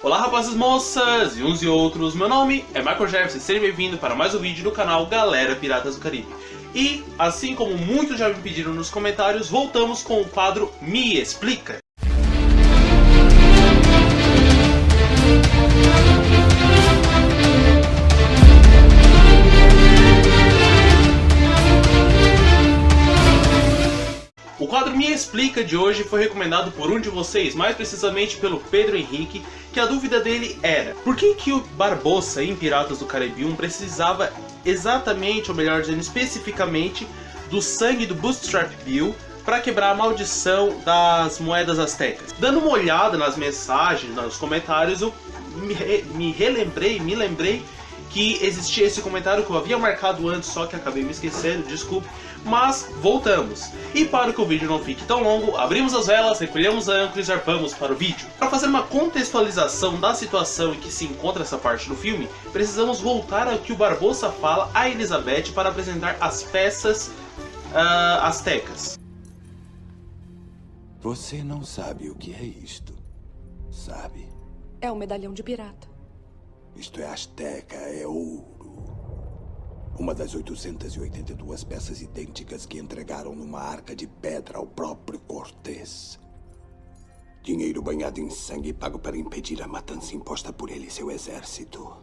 Olá rapazes e moças, e uns e outros, meu nome é Michael Jefferson, seja bem-vindo para mais um vídeo do canal Galera Piratas do Caribe. E, assim como muitos já me pediram nos comentários, voltamos com o quadro Me Explica. O quadro Me Explica de hoje foi recomendado por um de vocês, mais precisamente pelo Pedro Henrique, que a dúvida dele era: por que o Barbossa em Piratas do Caribe 1 precisava exatamente, ou melhor dizendo, especificamente, do sangue do Bootstrap Bill para quebrar a maldição das moedas astecas? Dando uma olhada nas mensagens, nos comentários, eu me lembrei que existia esse comentário que eu havia marcado antes, só que acabei me esquecendo, desculpe. Mas voltamos. E para que o vídeo não fique tão longo, abrimos as velas, recolhemos a âncora e zarpamos para o vídeo. Para fazer uma contextualização da situação em que se encontra essa parte do filme, precisamos voltar ao que o Barbossa fala a Elizabeth para apresentar as peças astecas. Você não sabe o que é isto, sabe? É um medalhão de pirata. Isto é asteca, é ouro. Uma das 882 peças idênticas que entregaram numa arca de pedra ao próprio Cortés. Dinheiro banhado em sangue pago para impedir a matança imposta por ele e seu exército.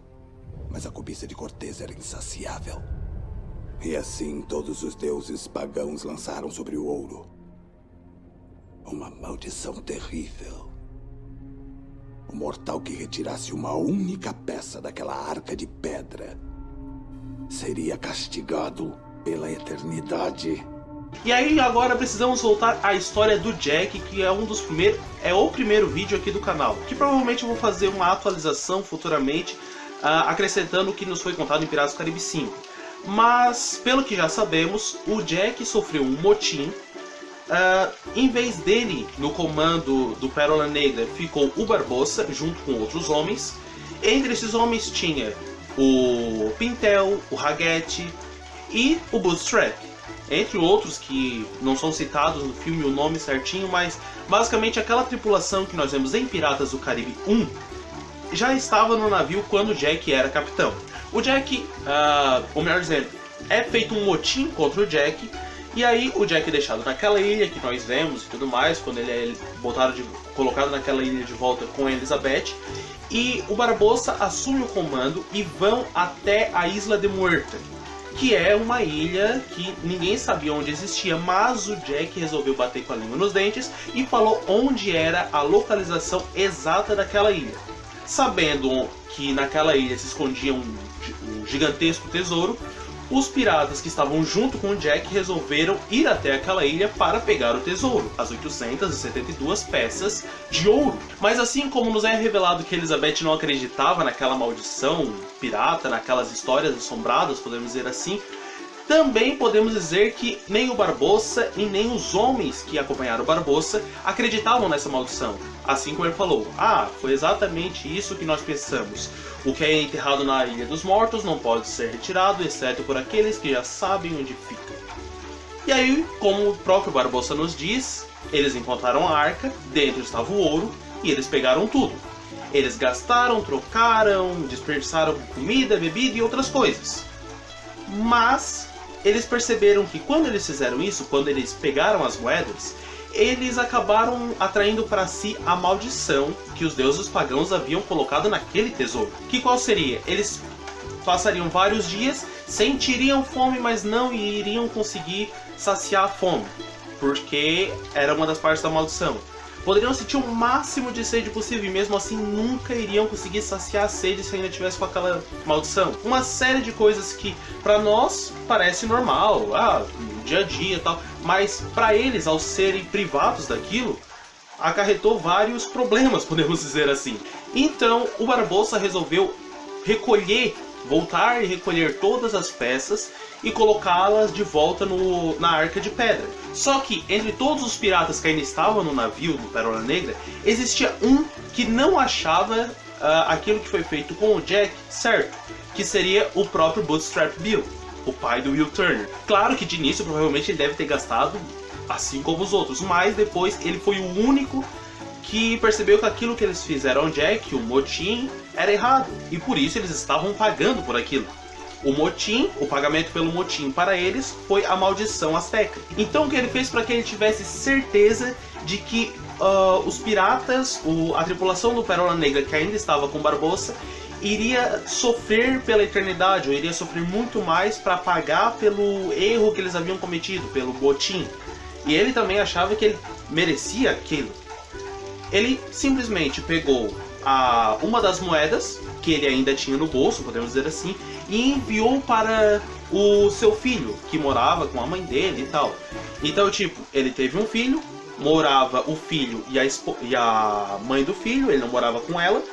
Mas a cobiça de Cortés era insaciável. E assim todos os deuses pagãos lançaram sobre o ouro uma maldição terrível. O mortal que retirasse uma única peça daquela arca de pedra seria castigado pela eternidade. E aí agora precisamos voltar à história do Jack, que é o primeiro vídeo aqui do canal, que provavelmente eu vou fazer uma atualização futuramente, acrescentando o que nos foi contado em Piratas do Caribe 5. Mas, pelo que já sabemos, o Jack sofreu um motim. Em vez dele, no comando do Pérola Negra, ficou o Barbossa, junto com outros homens. Entre esses homens tinha o Pintel, o Raguete e o Bootstrap, entre outros que não são citados no filme o nome certinho, mas basicamente aquela tripulação que nós vemos em Piratas do Caribe 1 já estava no navio quando o Jack era capitão. O Jack, ou melhor dizendo, é feito um motim contra o Jack, e aí o Jack é deixado naquela ilha que nós vemos e tudo mais, quando ele é colocado naquela ilha de volta com a Elizabeth. E o Barbossa assume o comando e vão até a Isla de Muerta, que é uma ilha que ninguém sabia onde existia, mas o Jack resolveu bater com a língua nos dentes e falou onde era a localização exata daquela ilha. Sabendo que naquela ilha se escondia um gigantesco tesouro, os piratas que estavam junto com o Jack resolveram ir até aquela ilha para pegar o tesouro, as 872 peças de ouro. Mas assim como nos é revelado que Elizabeth não acreditava naquela maldição pirata, naquelas histórias assombradas, podemos dizer assim, também podemos dizer que nem o Barbossa e nem os homens que acompanharam o Barbossa acreditavam nessa maldição. Assim como ele falou: foi exatamente isso que nós pensamos. O que é enterrado na Ilha dos Mortos não pode ser retirado, exceto por aqueles que já sabem onde fica. E aí, como o próprio Barbossa nos diz, eles encontraram a arca, dentro estava o ouro, e eles pegaram tudo. Eles gastaram, trocaram, desperdiçaram comida, bebida e outras coisas. Mas eles perceberam que quando eles fizeram isso, quando eles pegaram as moedas, eles acabaram atraindo para si a maldição que os deuses pagãos haviam colocado naquele tesouro. Que qual seria? Eles passariam vários dias, sentiriam fome, mas não iriam conseguir saciar a fome, porque era uma das partes da maldição. Poderiam sentir o máximo de sede possível e mesmo assim nunca iriam conseguir saciar a sede se ainda tivesse com aquela maldição. Uma série de coisas que para nós parece normal, no dia a dia e tal, mas para eles, ao serem privados daquilo, acarretou vários problemas, podemos dizer assim. Então o Barbossa resolveu voltar e recolher todas as peças e colocá-las de volta na Arca de Pedra. Só que entre todos os piratas que ainda estavam no navio do Pérola Negra, existia um que não achava aquilo que foi feito com o Jack certo, que seria o próprio Bootstrap Bill, o pai do Will Turner. Claro que de início provavelmente ele deve ter gastado assim como os outros, mas depois ele foi o único que percebeu que aquilo que eles fizeram ao Jack, o motim, era errado, e por isso eles estavam pagando por aquilo. O motim, o pagamento pelo motim para eles foi a maldição asteca. Então o que ele fez para que ele tivesse certeza de que os piratas, a tripulação do Pérola Negra que ainda estava com Barbossa, iria sofrer pela eternidade, ou iria sofrer muito mais para pagar pelo erro que eles haviam cometido, pelo botim. E ele também achava que ele merecia aquilo. Ele simplesmente pegou uma das moedas que ele ainda tinha no bolso, podemos dizer assim, e enviou para o seu filho, que morava com a mãe dele e tal. Então, tipo, ele teve um filho, morava o filho e a mãe do filho, ele não morava com ela,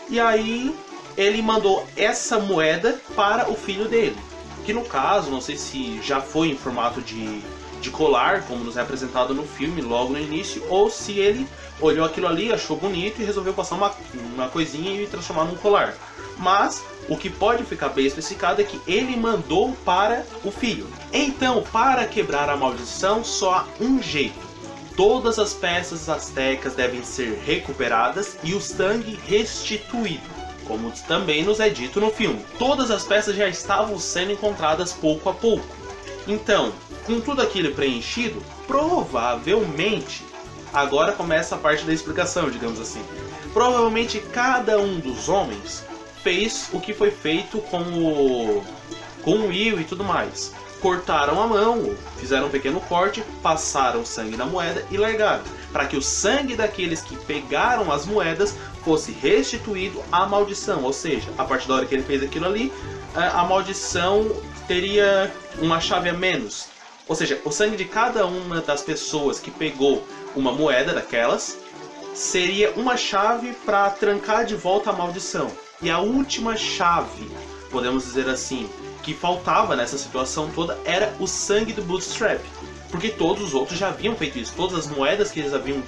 e aí ele mandou essa moeda para o filho dele, que no caso, não sei se já foi em formato de colar, como nos é apresentado no filme logo no início, ou se ele olhou aquilo ali, achou bonito e resolveu passar uma coisinha e transformar num colar. Mas o que pode ficar bem especificado é que ele mandou para o filho. Então, para quebrar a maldição, só há um jeito. Todas as peças astecas devem ser recuperadas e o sangue restituído, como também nos é dito no filme. Todas as peças já estavam sendo encontradas pouco a pouco. Então, com tudo aquilo preenchido, provavelmente, agora começa a parte da explicação, digamos assim. Provavelmente cada um dos homens fez o que foi feito com o Will e tudo mais. Cortaram a mão, fizeram um pequeno corte, passaram sangue na moeda e largaram, para que o sangue daqueles que pegaram as moedas fosse restituído à maldição. Ou seja, a partir da hora que ele fez aquilo ali, a maldição teria uma chave a menos. Ou seja, o sangue de cada uma das pessoas que pegou uma moeda daquelas seria uma chave para trancar de volta a maldição. E a última chave, podemos dizer assim, que faltava nessa situação toda era o sangue do Bootstrap. Porque todos os outros já haviam feito isso. Todas as moedas que eles haviam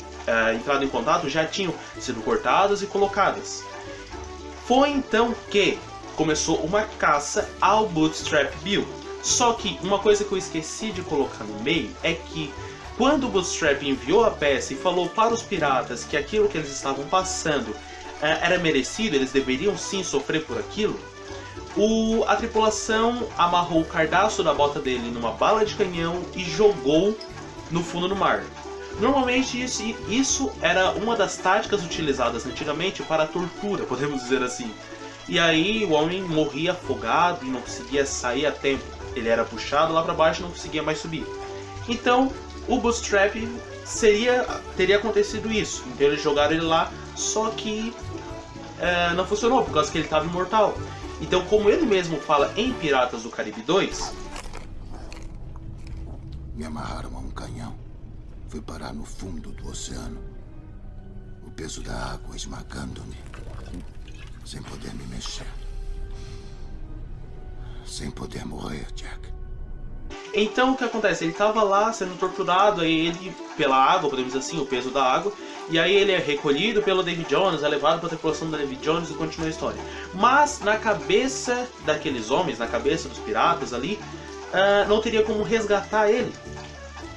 entrado em contato já tinham sido cortadas e colocadas. Foi então que começou uma caça ao Bootstrap Bill. Só que uma coisa que eu esqueci de colocar no meio é que quando o Bootstrap enviou a peça e falou para os piratas que aquilo que eles estavam passando era merecido, eles deveriam sim sofrer por aquilo, a tripulação amarrou o cardaço da bota dele numa bala de canhão e jogou no fundo do mar. Normalmente isso era uma das táticas utilizadas antigamente para a tortura, podemos dizer assim. E aí o homem morria afogado e não conseguia sair a tempo. Ele era puxado lá para baixo e não conseguia mais subir. Então o Bootstrap teria acontecido isso. Então eles jogaram ele lá, só que não funcionou, por causa que ele estava imortal. Então, como ele mesmo fala em Piratas do Caribe 2... Me amarraram a um canhão. Fui parar no fundo do oceano. O peso da água esmagando-me. Sem poder me mexer. Sem poder morrer, Jack. Então o que acontece? Ele estava lá sendo torturado, aí ele, pela água, podemos dizer assim, o peso da água, e aí ele é recolhido pelo Davy Jones, é levado para a tripulação do Davy Jones e continua a história. Mas na cabeça daqueles homens, na cabeça dos piratas ali, não teria como resgatar ele,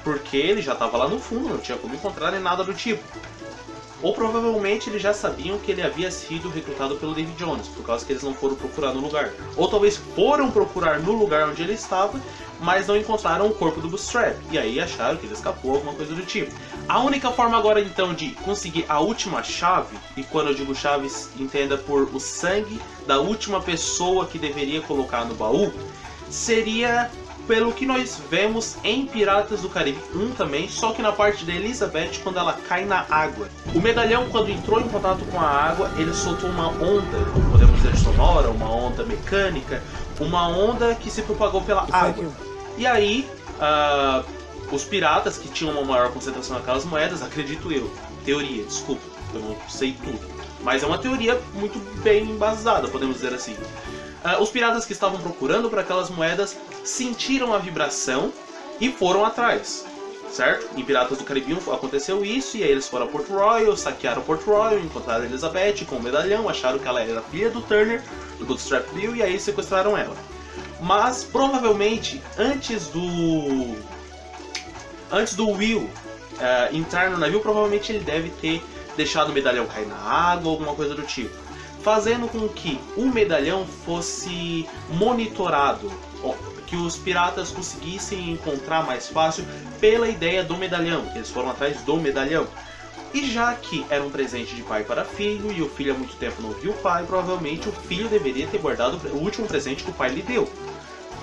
porque ele já estava lá no fundo, não tinha como encontrar nem nada do tipo. Ou provavelmente eles já sabiam que ele havia sido recrutado pelo Davy Jones, por causa que eles não foram procurar no lugar. Ou talvez foram procurar no lugar onde ele estava, mas não encontraram o corpo do Bootstrap. E aí acharam que ele escapou, alguma coisa do tipo. A única forma agora então de conseguir a última chave, e quando eu digo chaves, entenda por o sangue da última pessoa que deveria colocar no baú, seria pelo que nós vemos em Piratas do Caribe 1 também, só que na parte da Elizabeth quando ela cai na água. O medalhão, quando entrou em contato com a água, ele soltou uma onda, podemos dizer sonora, uma onda mecânica, uma onda que se propagou pela água. E aí, os piratas que tinham uma maior concentração naquelas moedas, acredito eu, teoria, desculpa, eu não sei tudo, mas é uma teoria muito bem embasada, podemos dizer assim. Os piratas que estavam procurando por aquelas moedas sentiram a vibração e foram atrás, certo? Em Piratas do Caribe 1 aconteceu isso, e aí eles foram a Port Royal, saquearam Port Royal, encontraram a Elizabeth com o medalhão, acharam que ela era filha do Turner, do Bootstrap Bill, e aí sequestraram ela. Mas provavelmente antes do Will entrar no navio, provavelmente ele deve ter deixado o medalhão cair na água, alguma coisa do tipo, fazendo com que o medalhão fosse monitorado, que os piratas conseguissem encontrar mais fácil pela ideia do medalhão, que eles foram atrás do medalhão. E já que era um presente de pai para filho, e o filho há muito tempo não viu o pai, provavelmente o filho deveria ter guardado o último presente que o pai lhe deu.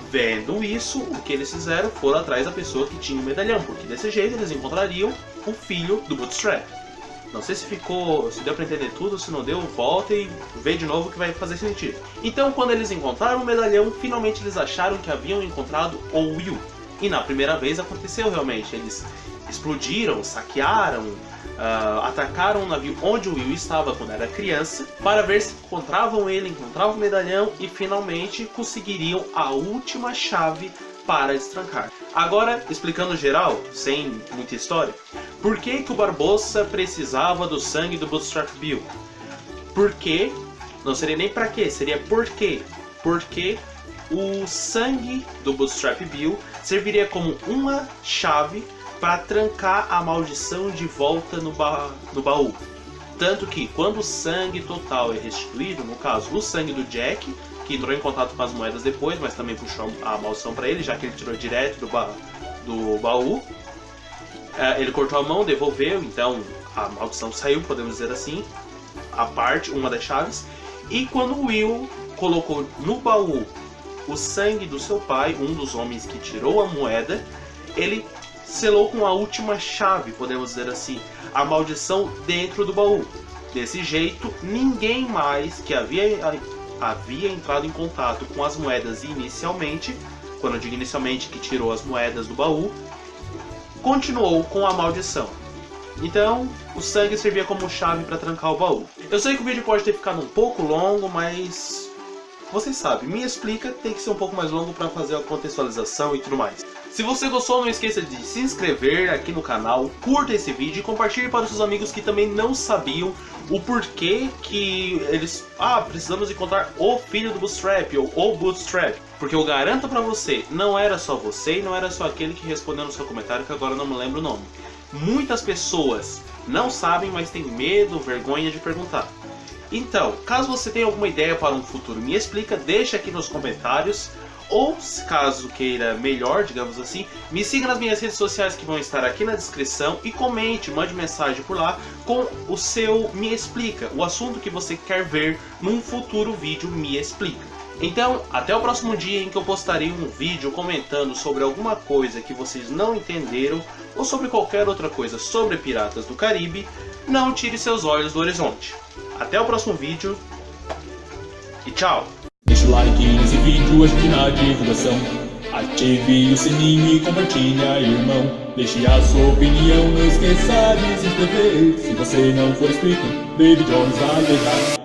Vendo isso, o que eles fizeram? Foram atrás da pessoa que tinha o medalhão, porque desse jeito eles encontrariam o filho do Bootstrap. Não sei se deu pra entender tudo, se não deu, volta e vê de novo que vai fazer sentido. Então, quando eles encontraram o medalhão, finalmente eles acharam que haviam encontrado o Will. E na primeira vez aconteceu realmente, eles explodiram, saquearam, atacaram o navio onde o Will estava quando era criança, para ver se encontravam o medalhão e finalmente conseguiriam a última chave para destrancar. Agora, explicando geral, sem muita história, por que o Barbossa precisava do sangue do Bootstrap Bill? Por quê? Não seria nem pra quê, seria por quê. Porque o sangue do Bootstrap Bill serviria como uma chave para trancar a maldição de volta no baú. Tanto que quando o sangue total é restituído, no caso o sangue do Jack, que entrou em contato com as moedas depois, mas também puxou a maldição para ele, já que ele tirou direto do baú, ele cortou a mão, devolveu, então a maldição saiu, podemos dizer assim, a parte, uma das chaves. E quando o Will colocou no baú o sangue do seu pai, um dos homens que tirou a moeda, ele selou com a última chave, podemos dizer assim, a maldição dentro do baú. Desse jeito, ninguém mais que havia entrado em contato com as moedas inicialmente, quando eu digo inicialmente que tirou as moedas do baú, continuou com a maldição. Então, o sangue servia como chave para trancar o baú. Eu sei que o vídeo pode ter ficado um pouco longo, mas vocês sabem, Me Explica tem que ser um pouco mais longo para fazer a contextualização e tudo mais. Se você gostou, não esqueça de se inscrever aqui no canal, curta esse vídeo e compartilhe para os seus amigos que também não sabiam o porquê que eles... precisamos encontrar o filho do Bootstrap ou o Bootstrap. Porque eu garanto pra você, não era só você e não era só aquele que respondeu no seu comentário, que agora eu não me lembro o nome. Muitas pessoas não sabem, mas têm medo, vergonha de perguntar. Então, caso você tenha alguma ideia para um futuro Me Explica, deixa aqui nos comentários. Ou, caso queira melhor, digamos assim, me siga nas minhas redes sociais que vão estar aqui na descrição e comente, mande mensagem por lá com o seu Me Explica, o assunto que você quer ver num futuro vídeo Me Explica. Então, até o próximo dia em que eu postarei um vídeo comentando sobre alguma coisa que vocês não entenderam ou sobre qualquer outra coisa sobre Piratas do Caribe, não tire seus olhos do horizonte. Até o próximo vídeo e tchau! Deixa o like nesse vídeo, ajude na divulgação. Ative o sininho e compartilha, irmão. Deixe a sua opinião, não esqueça de se inscrever. Se você não for inscrito, Baby Jones vai pegar.